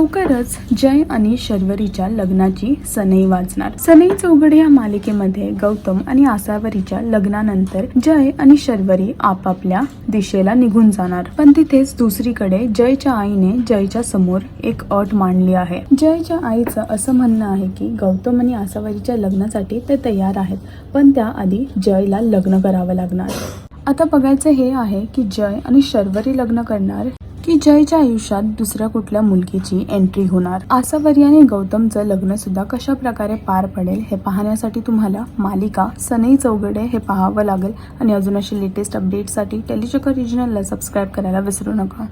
लवकरच जय आणि शर्वरीच्या लग्नाची सनई वाजणार। सनई चौघडे या मालिकेमध्ये गौतम आणि आसावरीच्या लग्नानंतर जय आणि शर्वरी आपापल्या दिशेला निघून जाणार। पण तिथेच दुसरीकडे जयच्या आईने जयच्या समोर एक अट मांडली आहे। जयच्या आईचं असं म्हणणं आहे की गौतम आणि आसावरीच्या लग्नासाठी ते तयार आहेत, पण त्याआधी जयला लग्न करावं लागणार। आता बघायचं हे आहे की जय आणि शर्वरी लग्न करणार की जयच्या आयुष्यात दुसऱ्या कुठल्या मुलगीची एंट्री होणार। आसावरी आणि गौतमचं लग्न सुद्धा कशा प्रकारे पार पडेल हे पाहण्यासाठी तुम्हाला मालिका सनई चौघडे हे पाहावं लागेल। आणि अजून अशी लेटेस्ट अपडेटसाठी टेलीचक्र रिजनलला सबस्क्राईब करायला विसरू नका।